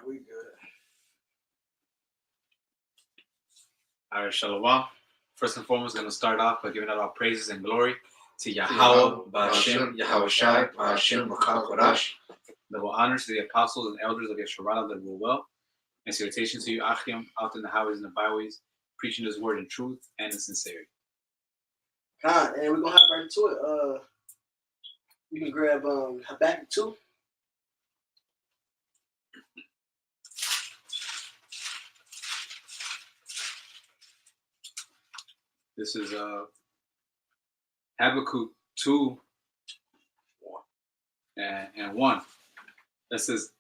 we good. All right, Shalom. First and foremost, going to start off by giving out all praises and glory to Yahweh, Ba'ashem, Yahweh Shai, Ba'ashem, Kodash. Double honors to the apostles and elders of Yeshua that will well. And salutations to you, Achim, out in the highways and the byways, preaching His word in truth and in sincerity. And we're going to hop right into it. You can grab Habakkuk 2. This is Habakkuk 2 and 1. That says,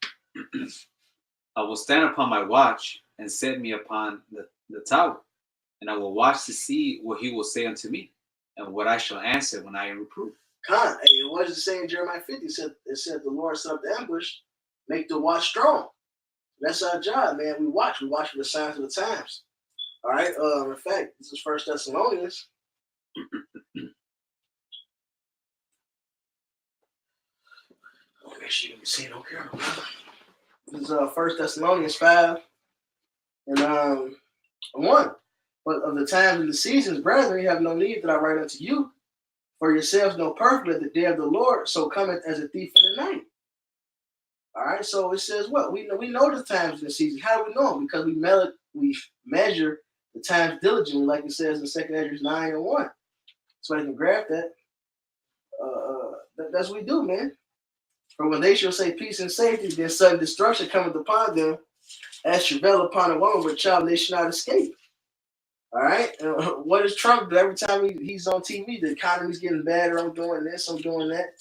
I will stand upon my watch and set me upon the tower, and I will watch to see what he will say unto me, and what I shall answer when I am reproved. Hey, what does it say in Jeremiah 50? It said the Lord set up the ambush, make the watch strong. That's our job, man. We watch for the signs of the times. All right. In fact, this is 1 Thessalonians. Make sure you can see it on camera. This is 1 Thessalonians 5 and 1. But of the times and the seasons, brethren, you have no need that I write unto you. For yourselves know perfectly that the day of the Lord so cometh as a thief in the night. All right. So it says what? We know the times and the seasons. How do we know them? Because we measure the times diligently, like it says in 2 Ezra 9 and 1. So I can grab that. That's what we do, man. For when they shall say peace and safety, then sudden destruction cometh upon them, as travail upon a woman with child, they shall not escape. All right. What does Trump do every time he's on TV? The economy's getting better. I'm doing this. I'm doing that.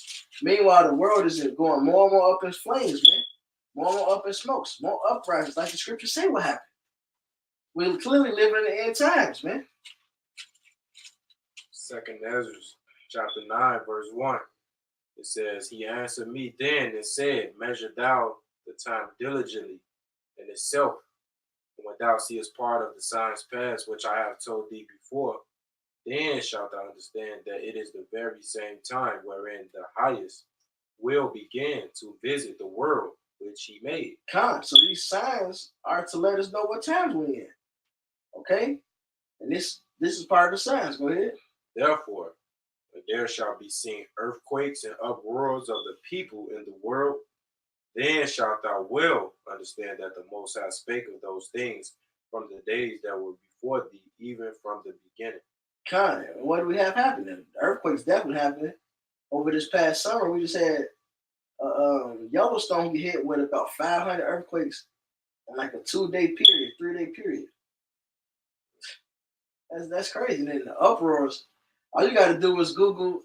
Meanwhile, the world is going more and more up in flames, man. More and more up in smokes. More uprisings, like the scriptures say will happen. We're clearly living in the end times, man. 2 Ezra chapter 9, verse 1. It says, He answered me then and said, Measure thou the time diligently in itself. And when thou seest part of the signs past, which I have told thee before, then shalt thou understand that it is the very same time wherein the highest will begin to visit the world which he made. So these signs are to let us know what times we're in. Okay? And this is part of the signs. Go ahead. Therefore, when there shall be seen earthquakes and uproars of the people in the world, then shalt thou well understand that the Most High spake of those things from the days that were before thee, even from the beginning. What do we have happening? Earthquakes definitely happening. Over this past summer, we just had Yellowstone get hit with about 500 earthquakes in like a 2-day period, 3-day period. That's crazy. And then the uproars, all you got to do is Google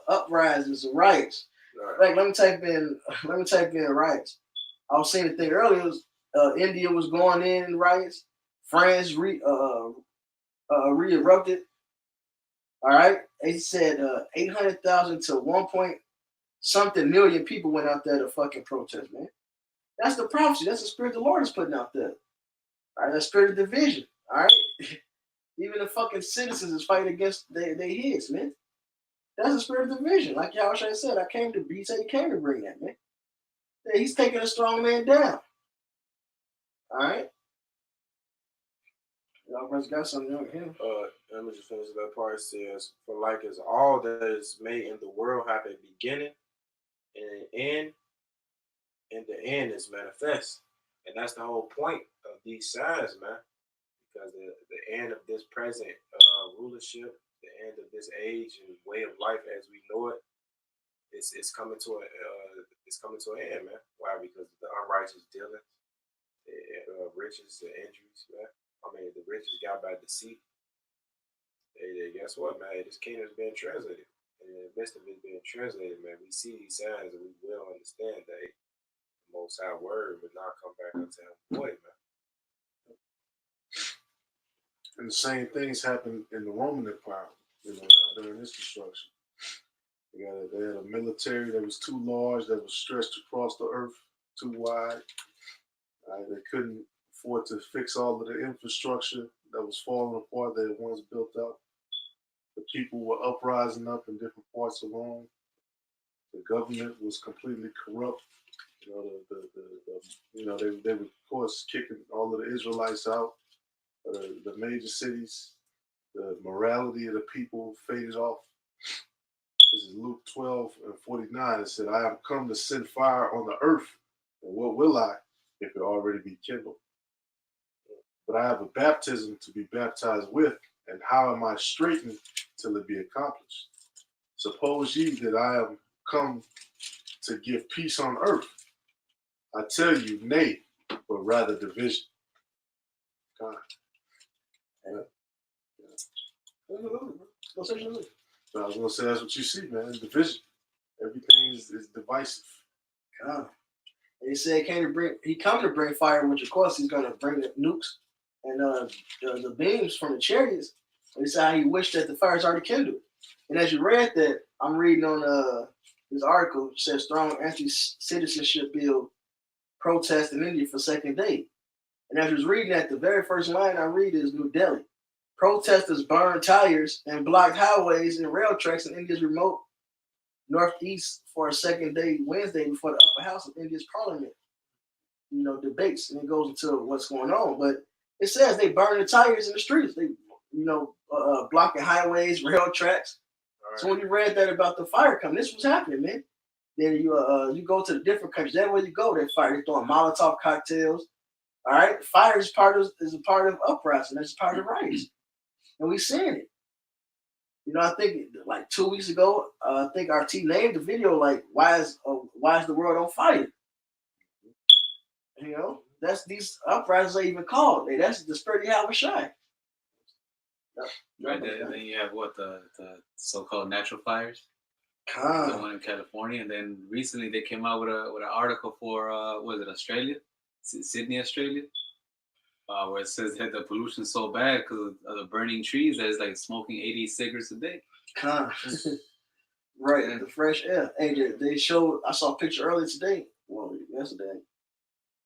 uprisings and riots. Right. Like let me type in riots. I was saying the thing earlier. India was going in riots. France re-erupted. All right, they said 800,000 to 1 million people went out there to fucking protest, man. That's the prophecy. That's the spirit the Lord is putting out there. All right, that spirit of division. All right, even the fucking citizens is fighting against their heads, man. That's the spirit of division. Like Yahushua said, he said he came to bring that, man. Yeah, he's taking a strong man down. All right. Y'all got something on him. Let me just finish that part. It says, For like as all that is made in the world have a beginning and an end, and the end is manifest. And that's the whole point of these signs, man. Because the end of this present rulership, the end of this age and way of life as we know it, it's coming to an end, man. Why? Because the unrighteous dealings, the riches, the injuries, man. I mean, the riches got by deceit. Guess what, man? This kingdom is being translated. And in the midst of it being translated, man, we see these signs and we will understand that the Most High word would not come back unto him void, man. And the same things happened in the Roman Empire, during its destruction. They had a military that was too large, that was stretched across the earth, too wide. They couldn't afford to fix all of the infrastructure that was falling apart that had once built up. The people were uprising up in different parts of Rome. The government was completely corrupt. You know, they were of course kicking all of the Israelites out, the major cities. The morality of the people faded off. This is Luke 12:49. It said, I am come to send fire on the earth. And what will I if it already be kindled? But I have a baptism to be baptized with, and how am I straitened till it be accomplished? Suppose ye that I am come to give peace on earth. I tell you, nay, but rather division. God. Go say something. But I was gonna say that's what you see, man. Division. Everything is divisive. God. And he said he come to bring fire, which of course he's gonna bring the nukes and the beams from the chariots. And he said how he wished that the fire's already kindled. And as you read that, I'm reading on this article, it says strong anti-citizenship bill protest in India for second day. And as I was reading that, the very first line I read is New Delhi. Protesters burned tires and blocked highways and rail tracks in India's remote northeast for a second day Wednesday before the upper house of India's parliament, debates. And it goes into what's going on. But it says they burned the tires in the streets. They, blocking highways, rail tracks. Right. So when you read that about the fire coming, this was happening, man. Then you go to the different countries. Everywhere you go, that fire. They're throwing Molotov cocktails. All right, fire is a part of uprising. That's part of riots, and we seeing it. I think like 2 weeks ago, I think RT named the video like why is the world on fire? That's these uprisings are even called. That's the spirit of Yahweh Shai. Right there, then you have the so-called natural fires. The one in California, and then recently they came out with an article for was it Australia, Sydney, Australia, where it says that the pollution is so bad because of the burning trees that it's like smoking 80 cigarettes a day. Right, and the fresh air. Hey, they showed. I saw a picture earlier today. Well, yesterday.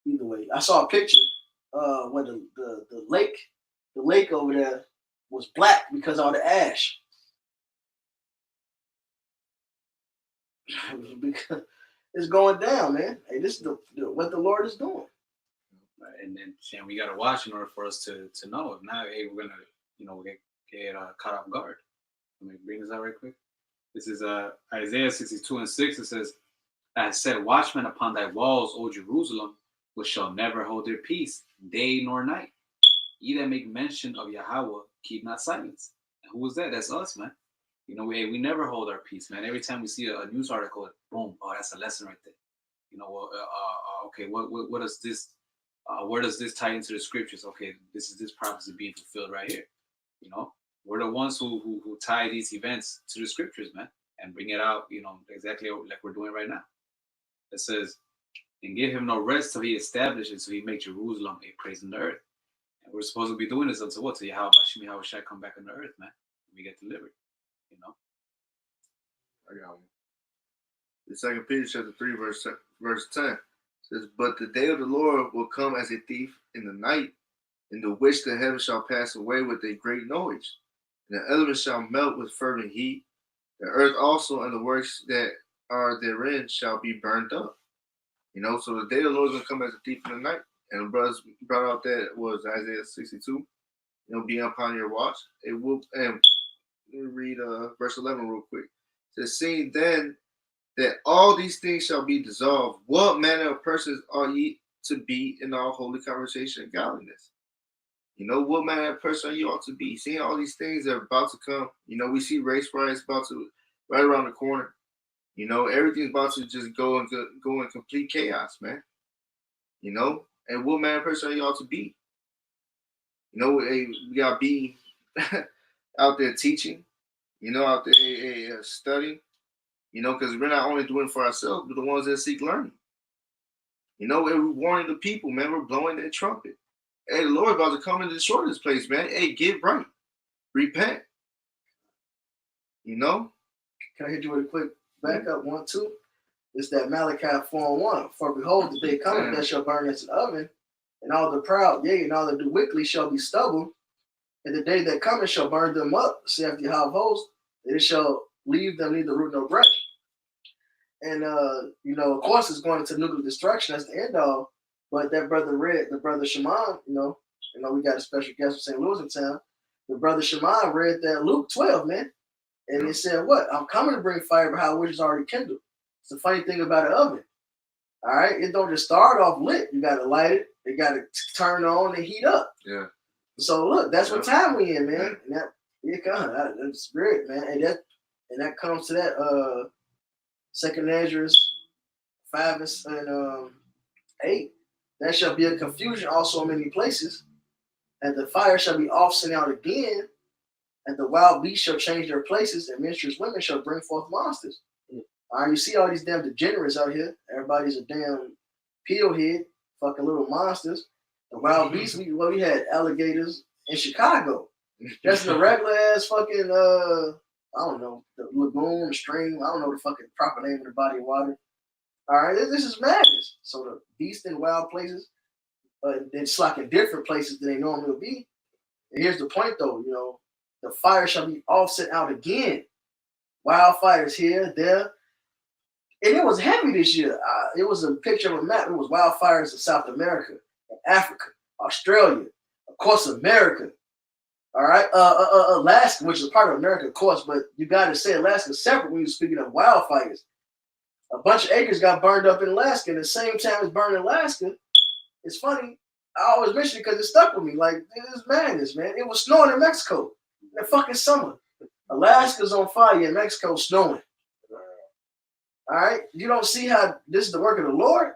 Either way, I saw a picture where the lake over there was black because of all the ash. Because it's going down, man. Hey, this is what the Lord is doing. And then we got to watch in order for us to know. If not, hey, we're gonna get caught off guard. Let me bring this out right quick. This is Isaiah 62:6. It says, "I have set watchmen upon thy walls, O Jerusalem, which shall never hold their peace, day nor night. Ye that make mention of Yahweh, keep not silence." And who is that? That's us, man. We never hold our peace, man. Every time we see a news article, boom, oh, that's a lesson right there. Okay, what does this? Where does this tie into the scriptures? Okay, this is this prophecy being fulfilled right here. We're the ones who tie these events to the scriptures, man, and bring it out, exactly like we're doing right now. It says, "And give him no rest till he establishes, so he make Jerusalem a praise in the earth." And we're supposed to be doing this until what? Till Yahweh Shai come back on the earth, man. We get delivered. I got one. The 2 Peter chapter 3, verse 10 says, "But the day of the Lord will come as a thief in the night, in the which the heavens shall pass away with a great noise, and the elements shall melt with fervent heat. The earth also and the works that are therein shall be burned up." So the day of the Lord is going to come as a thief in the night. And the brothers brought out that was Isaiah 62. Be upon your watch. It will, and let me read verse 11 real quick. It says, "Seeing then that all these things shall be dissolved, what manner of persons are ye to be in all holy conversation and godliness?" What manner of person you ought to be. Seeing all these things that are about to come. We see race riots about to right around the corner. Everything's about to just go in complete chaos, man. And what manner of person you ought to be. We gotta be out there teaching, out there studying, because we're not only doing it for ourselves, but the ones that seek learning. And we're warning the people, man. We're blowing that trumpet. Hey, the Lord about to come and destroy this place, man. Hey, get right. Repent. Can I hit you with a quick backup 1, 2? It's that Malachi 4:1. "For behold, the day cometh that shall burn as an oven, and all the proud, yea, and all that do wickedly shall be stubble. And the day that cometh shall burn them up, saith Yahweh of hosts, and it shall leave them neither root nor branch." And of course, it's going into nuclear destruction. That's the end all. But that brother read, the brother Shimon, we got a special guest from St. Louis in town. The brother Shimon read that Luke 12, man. And it said, what? I'm coming to bring fire, but how which is already kindled. It's the funny thing about an oven. All right? It don't just start off lit. You got to light it. It got to turn on and heat up. Yeah. So, look, that's what time we in, man. And that's great, man. And that comes to that 2 Ezra 5 and 8. There shall be a confusion also in many places, and the fire shall be off sent out again, and the wild beasts shall change their places, and menstruous women shall bring forth monsters. All right, you see all these damn degenerates out here. Everybody's a damn pillhead, fucking little monsters. The wild beasts, we had alligators in Chicago. Just the regular ass fucking, I don't know, the lagoon, the stream, I don't know the fucking proper name of the body of water. All right, this is madness. So the beasts in wild places, it's like in different places than they normally would be. And here's the point, though. The fire shall be offset out again. Wildfires here, there, and it was heavy this year. It was a picture of a map. It was wildfires in South America, Africa, Australia, of course, America. All right, Alaska, which is part of America, of course, but you got to say Alaska separate when you're speaking of wildfires. A bunch of acres got burned up in Alaska, and at the same time as burning Alaska, it's funny. I always mention it because it stuck with me. Like, this is madness, man. It was snowing in Mexico in the fucking summer. Alaska's on fire, and Mexico's snowing. All right? You don't see how this is the work of the Lord?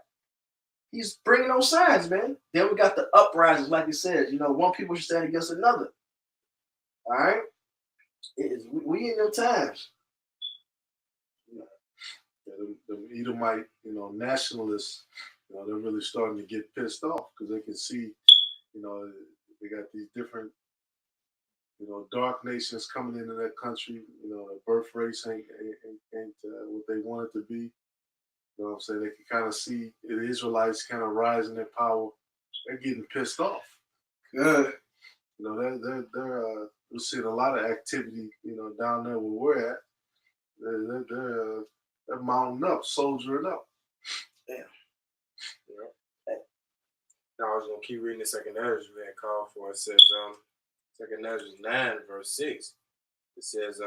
He's bringing those signs, man. Then we got the uprisings, like he said. One people should stand against another. All right? We in them times. The Edomite, nationalists, they're really starting to get pissed off because they can see, they got these different, dark nations coming into that country. The birth rates ain't what they want it to be. You know what I'm saying? They can kind of see the Israelites kind of rising in power. They're getting pissed off. Good. We're seeing a lot of activity, down there where we're at. They're mounting up, soldiering up. Damn. Yeah. Now I was gonna keep reading the 2 Ezra we had called for. It says 2 Ezra 9 verse 6. It says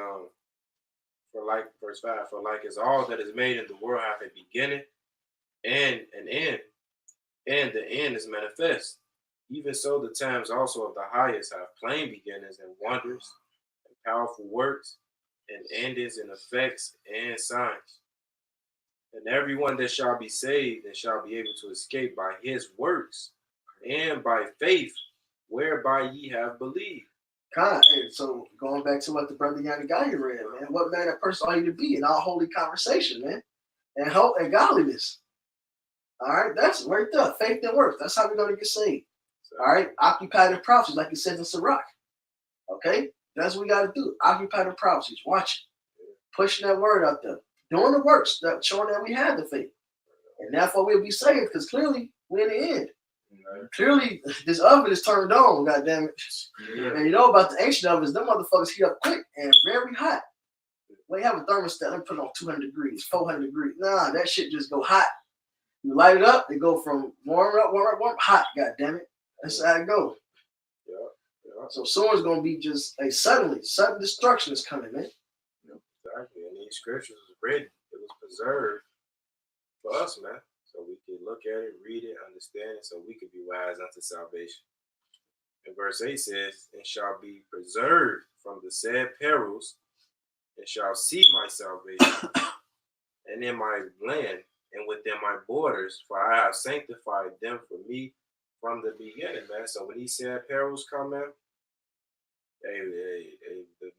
verse 5, for like as all that is made in the world hath a beginning and an end, and the end is manifest. Even so the times also of the highest have plain beginnings and wonders and powerful works and endings and effects and signs. And everyone that shall be saved and shall be able to escape by his works and by faith, whereby ye have believed. So going back to what the brother Yanni Gaia read, man, what man that person ought you to be in all holy conversation, man, and hope and godliness. All right, that's right there, faith and works. That's how we're gonna get saved. All right, occupy the prophecies, like it says in Sirach. Okay, that's what we got to do. Occupy the prophecies, watch it, pushing that word out there, doing the works, that showing that we have the faith, and therefore we'll be saved because clearly we're in the end. Right. Clearly, this oven is turned on. God damn it! Yeah. And about the ancient ovens, them motherfuckers heat up quick and very hot. We have a thermostat. Let me put it on 200 degrees, 400 degrees. Nah, that shit just go hot. You light it up, it go from warm up, hot. God damn it! That's how it go. Yeah. So soon it's gonna be just a sudden destruction is coming, man. Exactly. And these scriptures was written, it was preserved for us, man. So we can look at it, read it, understand it, so we can be wise unto salvation. And verse 8 says, and shall be preserved from the said perils, and shall see my salvation, and in my land, and within my borders, for I have sanctified them for me from the beginning, man. So when he said perils come, man, the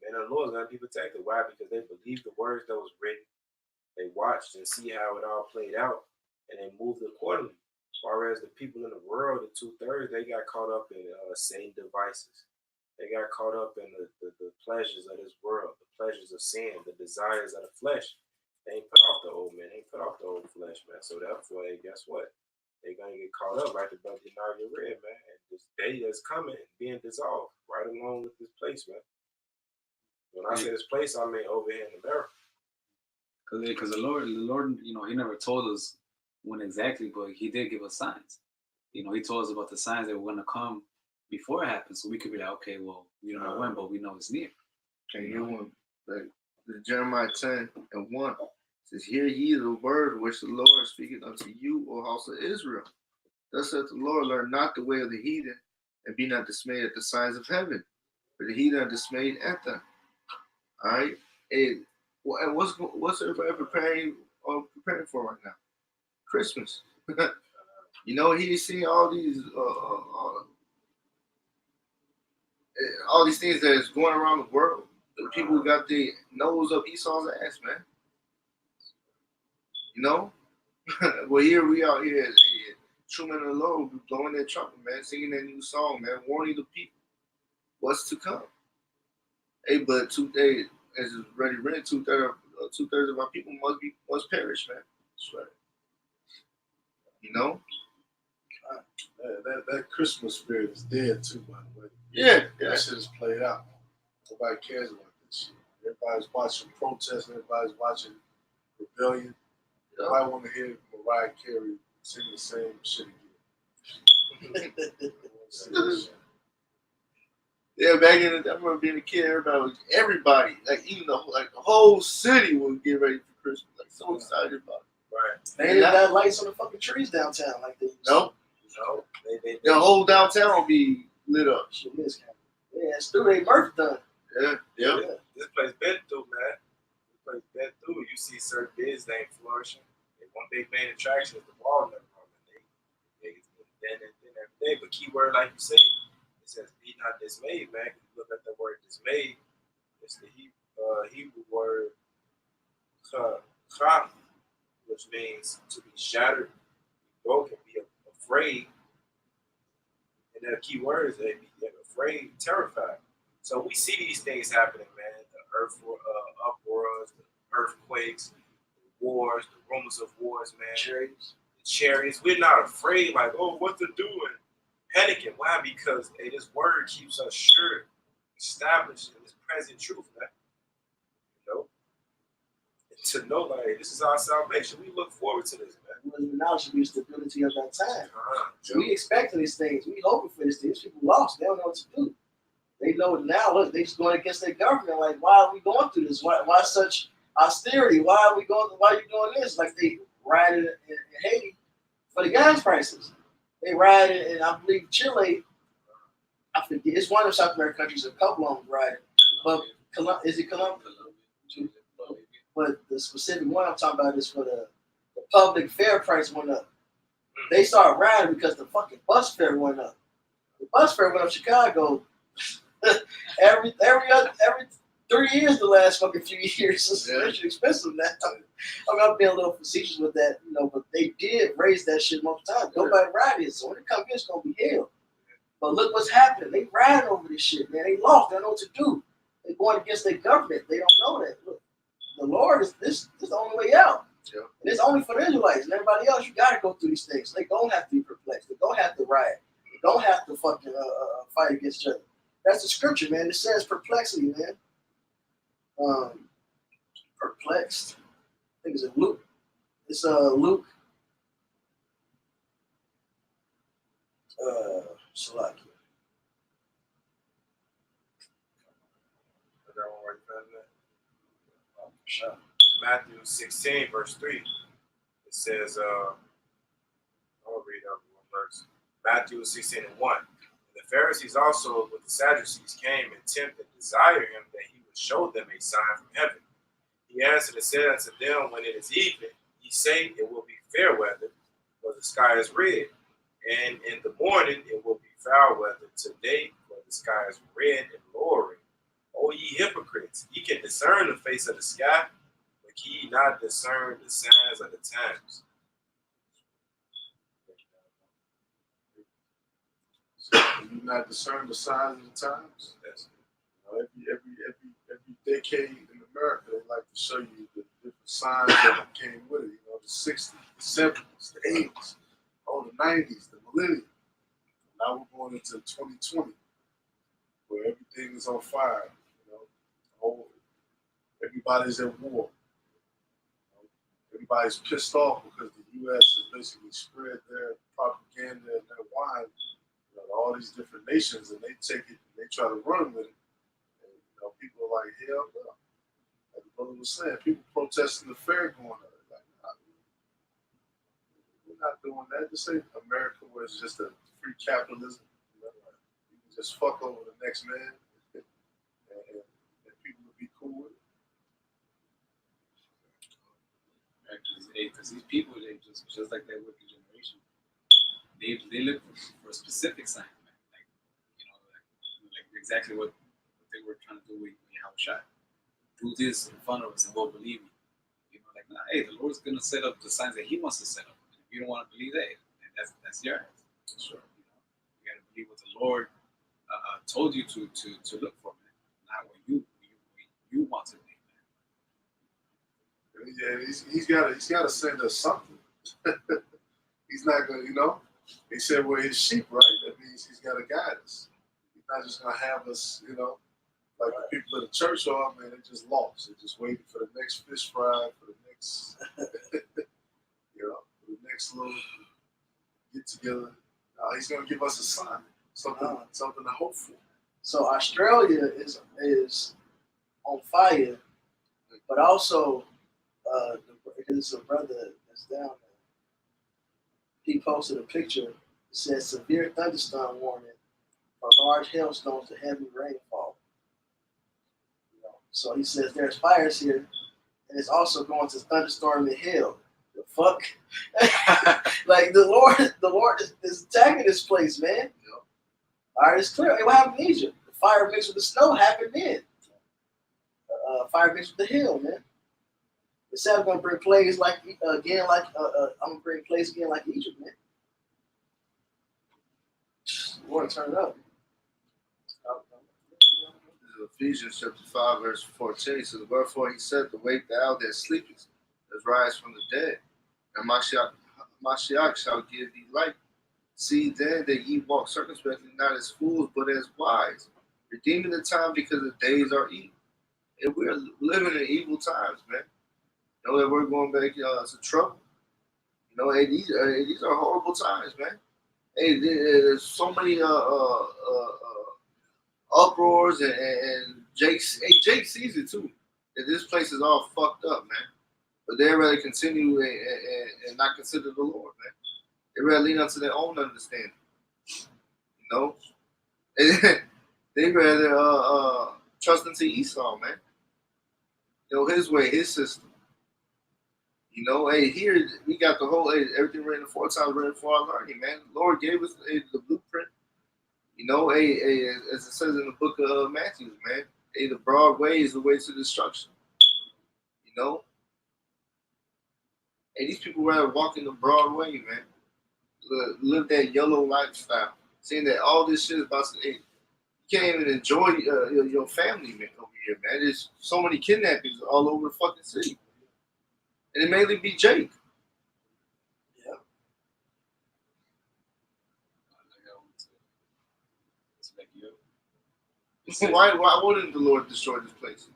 men of the Lord is going to be protected. Why? Because they believed the words that was written. They watched and see how it all played out, and they moved accordingly. As far as the people in the world, the 2/3, they got caught up in Satan devices. They got caught up in the pleasures of this world, the pleasures of sin, the desires of the flesh. They ain't put off the old man. They ain't put off the old flesh, man. So therefore, guess what? They're going to get caught up like the brother Nadia read, man. And this day that's coming, being dissolved right along with this place, man. When I say this place, I mean over here in America. Because the Lord, you know, He never told us when exactly, but He did give us signs. You know, He told us about the signs that were going to come before it happens, so we could be like, okay, well, we don't know when, but we know it's near. And you want like Jeremiah 10:1 says, "Hear ye the word which the Lord speaketh unto you, O house of Israel. Thus saith the Lord, learn not the way of the heathen, and be not dismayed at the signs of heaven, for the heathen are dismayed at them." All right, and what's everybody preparing for right now? Christmas. You know, he's seeing all these things that is going around the world. The people got their nose up Esau's ass, man. You know? Well, here we are here, Truman and Lowe blowing their trumpet, man, singing that new song, man, warning the people what's to come. Hey, but as it's already written, two-thirds of our people must perish, man. That's right. You know? That Christmas spirit is dead too, by the way. Yeah. That shit is played out. Nobody cares about this shit. Everybody's watching protests. Everybody's watching rebellion. Nobody want to hear Mariah Carey sing the same shit again. Yeah, back in the day, I remember being a kid, everybody, like even the whole city would get ready for Christmas. Like so excited about it. Right. They ain't got lights on the fucking trees downtown like they used to. No. They The whole downtown will be lit up. Shit is kind of, yeah, it's through they Murph done. Yeah. This place been through, man. This place been through. You see certain bids they ain't flourishing. One big main attraction is the walnut rum. They then every day. But key word, like you say, it says be not dismayed, man. If you look at the word dismayed, it's the Hebrew word chaf, which means to be shattered, be broken, be afraid. And the key word is they be afraid, terrified. So we see these things happening, man. The earth uproars, the earthquakes, the wars, the rumors of wars, man. The chariots. We're not afraid, like, oh, what to do and panicking. Why? Because this word keeps us sure, established in this present truth, man. You know? And to know, like, this is our salvation. We look forward to this, man. We acknowledge the stability of that time. So we expecting these things. We hoping for these things. People lost. They don't know what to do. They know now. Look, they just going against their government. Like, why are we going through this? Why such austerity? Why are you doing this? Like they rioted in Haiti for the gas prices. They rioted in, I believe, Chile. I forget. It's one of the South American countries. A couple of them rioted. But is it Colombia? But the specific one I'm talking about is for the public fare price went up. They started rioting because the fucking bus fare went up. The bus fare went up Chicago every 3 years the last fucking few years. It's expensive now. I mean, I'm being a little facetious with that, you know, but they did raise that shit multiple times. Nobody rioted, so when it comes in, it's gonna be hell. But look what's happening. They rioting over this shit, man. They lost. They don't know what to do. They're going against their government. They don't know that. Look, the Lord is this is the only way out. Yeah. And it's only for the Israelites and everybody else. You gotta go through these things. They don't have to be perplexed. They don't have to riot. They don't have to fucking fight against each other. That's the scripture, man. It says perplexity, man. Perplexed. I think it's in Luke. It's Luke. Salaki. Matthew 16, verse 3. It says, I'll read out one verse. Matthew 16 and 1. And the Pharisees also with the Sadducees came and tempted and desired him that he would show them a sign from heaven. He answered and said unto them, when it is evening, ye say it will be fair weather, for the sky is red. And in the morning it will be foul weather. Today, for the sky is red and lowering. O ye hypocrites, ye can discern the face of the sky, but ye not discern the signs of the times. So you not discern the signs of the times? Yes. You know, every decade in America, they like to show you the different signs that came with it. You know, the 60s, the 70s, the 80s, the 90s, the millennium. Now we're going into 2020, where everything is on fire. You know, everybody's at war. everybody's pissed off because the U.S. has basically spread their propaganda and their wine to all these different nations, and they take it and they try to run with it. And people are like, hell no. Like the brother was saying, people protesting the fair going on. Like, nah, we're not doing that. This ain't America where it's just a free capitalism. You can just fuck over the next man, and people will be cool with it. Because these people, they just like that wicked generation, they look for a specific sign, man. Like exactly what they were trying to do with Yahushua. Do this in front of us and we'll believe you. Nah, hey, the Lord's gonna set up the signs that He wants to set up. And if you don't want to believe that, that's yours. Sure. You gotta believe what the Lord told you to look for, man. Not what you want to believe, man. Yeah, he's got to send us something. He's not gonna, He said we're His sheep, right? That means He's got to guide us. He's not just gonna have us, like the people at the church are. Man, they just lost. They're just waiting for the next fish fry, for the next, for the next little get together. He's gonna give us a sign, something to hope for. So Australia is on fire, but also there's a brother that's down there. He posted a picture. It says severe thunderstorm warning for large hailstones to heavy rainfall. So he says there's fires here, and it's also going to thunderstorm and hail. The fuck? Like the Lord is attacking this place, man. All right, it's clear. Hey, what happened in Egypt? The fire mixed with the snow happened then. Fire mixed with the hail, man. It said I'm gonna bring plagues I'm gonna bring plagues again like Egypt, man. Lord, turn it up. Ephesians chapter 5, verse 14 says, wherefore he said to wake thou that sleepest, as rise from the dead, and Mashiach shall give thee light. See then that ye walk circumspectly, not as fools, but as wise, redeeming the time because the days are evil. And we're living in evil times, man. That we're going back to trouble. Hey, these are horrible times, man. Hey, there's so many uproars and Jake sees it too. That this place is all fucked up, man. But they rather continue and not consider the Lord, man. They rather lean onto their own understanding. They rather trust into Esau, man. His way, his system. Hey, here we got the whole everything written 4 times written for our learning, man. The Lord gave us the blueprint. Hey, as it says in the book of Matthew, man. Hey, the broad way is the way to destruction. Hey, these people rather walk in the broad way, man. Live that yellow lifestyle, saying that all this shit is about to. Hey, you can't even enjoy your family, man, over here, man. There's so many kidnappings all over the fucking city. And it mainly be Jake. Yeah. Why wouldn't the Lord destroy this place?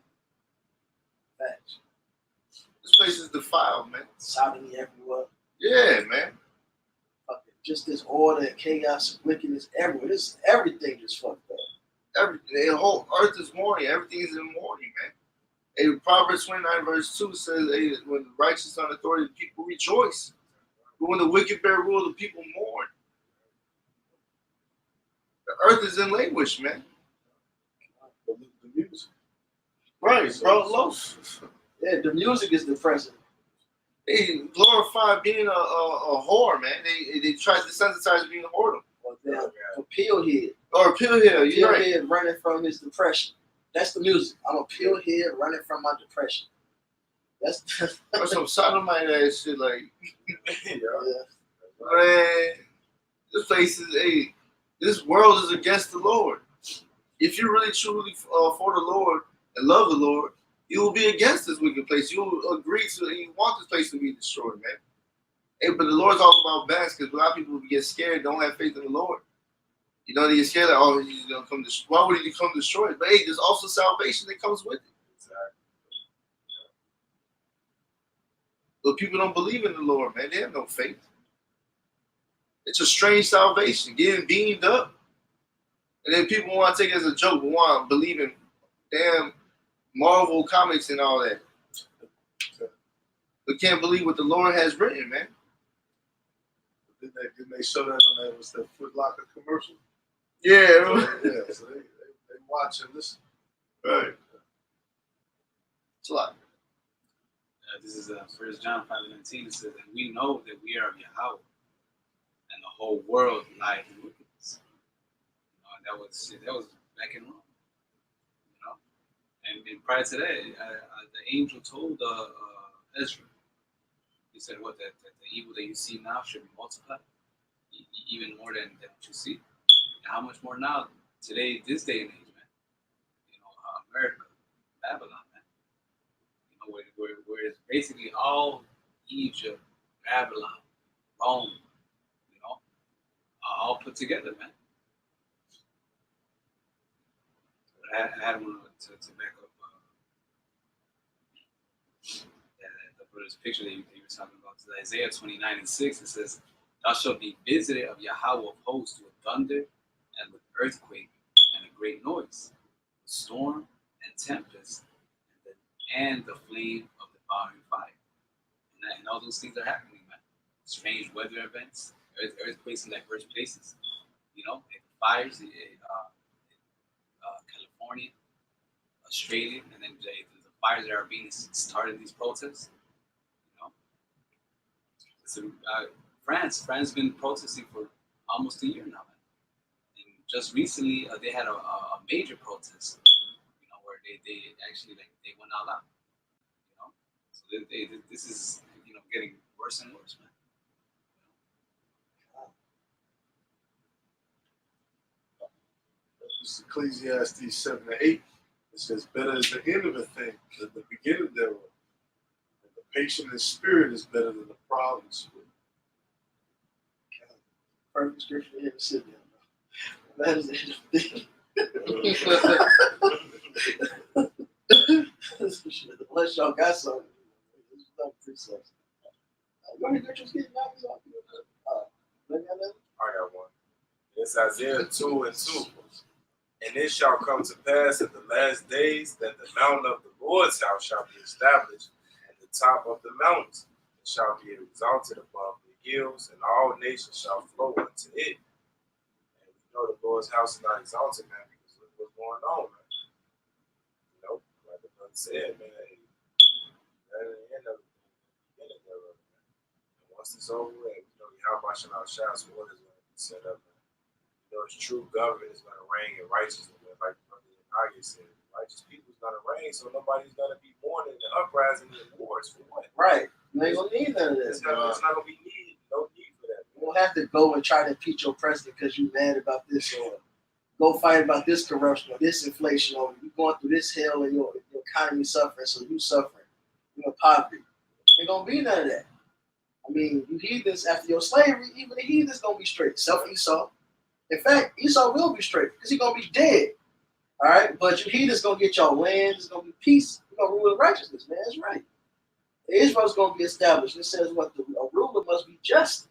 Facts. This place is defiled, man. Sodomy everywhere. Yeah, man. Just this order and chaos and wickedness everywhere. Everything just fucked up. Everything. The whole earth is mourning. Everything is in mourning, man. Hey, Proverbs 29 verse 2 says, hey, when the righteous are in authority, the people rejoice. But when the wicked bear rule, the people mourn. The earth is in language, man. The music. Right, bro. Los. Yeah, the music is depressing. They glorify being a whore, man. They try to desensitize being a whoredom. A pill head. Or a pill head, you're Pill right. head running from his depression. That's the music. I'm a pill head running from my depression. That's Or some sodomite ass shit, like, yeah. man, this place is this world is against the Lord. If you really truly for the Lord and love the Lord, you will be against this wicked place. You will agree to, you want this place to be destroyed, man. Hey, but the Lord's all about balance because a lot of people get scared, don't have faith in the Lord. They get scared like, oh, he's gonna come destroy. Why would he come destroy it? But hey, there's also salvation that comes with it. But people don't believe in the Lord, man. They have no faith. It's a strange salvation, getting beamed up. And then people want to take it as a joke, but want to believe in damn Marvel comics and all that. But can't believe what the Lord has written, man. Didn't they show that on that was that Foot Locker commercial? Yeah, Yeah, so they watch and listen. right. It's a lot. This is 1 John 5:19. It says, and we know that we are of Yahweh, and the whole world lies in wickedness. And that was back in Rome. And prior to that, the angel told Ezra, he said, "What that the evil that you see now should be multiplied, even more than what you see. And how much more now, today, this day and age, man? America, Babylon, man. Where it's basically all Egypt, Babylon, Rome, all put together, man." I had one to back up the brother's picture that you were talking about. It's Isaiah 29:6. It says, "Thou shalt be visited of Yahweh of hosts with thunder and with earthquake and a great noise, with storm and tempest, and the flame of the devouring fire." And all those things are happening, man. Strange weather events, earthquakes in diverse places, fires in California, Australia, and then the fires that are being started in these protests. So, France has been protesting for almost a year now, man. And just recently, they had a major protest, where they actually they went all out. So this is getting worse and worse, man. This is Ecclesiastes 7-8. It says, "Better is the end of a thing than the beginning thereof. And the patient in spirit is better than the proud in spirit." Perfect scripture here to sit down. That is interesting. Unless y'all got something. This is not precepts. Go ahead, get your skin down. I got one. It's Isaiah 2:2. "And it shall come to pass in the last days that the mountain of the Lord's house shall be established, and the top of the mountains shall be exalted above the hills, and all nations shall flow unto it." And we know the Lord's house is not exalted, man, because look what's going on, man. Like the brother said, man, that ain't the end of it, man. And once it's over, and Yahweh Shal Shah's order is going to be set up, man. It's true government is going to reign in righteousness, like Brother Nagi said. Righteous people is going to reign, so nobody's going to be mourning and uprising and wars for what? Right. You ain't going to need none of this. It's not going to be no need for that. You don't have to go and try to impeach your president because you're mad about this, or go fight about this corruption or this inflation, or you going through this hell and your economy suffering, so you suffering. Poverty. Ain't going to be none of that. I mean, you heathens, after your slavery, even the heathens going to be straight. Except Esau. In fact, Esau will be straight because he's going to be dead. All right? But you heathens going to get your land. It's going to be peace. You're going to rule with righteousness, man. That's right. Israel's going to be established. It says what a ruler must be just.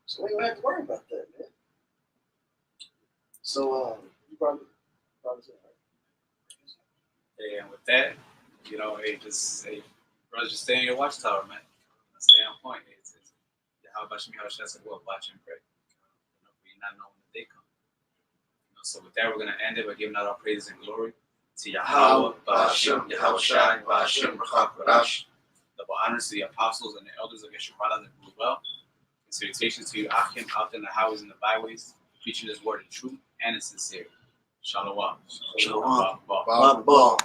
So we don't have to worry about that, man. So, you probably said, Yeah, and with that, brothers, just stay in your watchtower, man. Stay on point. How about Shemi Hashai said, well, watch and pray. You not know when the day comes. So with that, we're going to end it by giving out our praises and glory to Yahweh, Ba'ashem, Yahweh Shai, Ba'ashem, Rachak, Barash. Double honors to the apostles and the elders of Yeshua that rule well. And salutations to you, Achim, out in the highways and the byways, preaching this word in truth and in sincerity. Shalom. Shalom. Bye. Bye.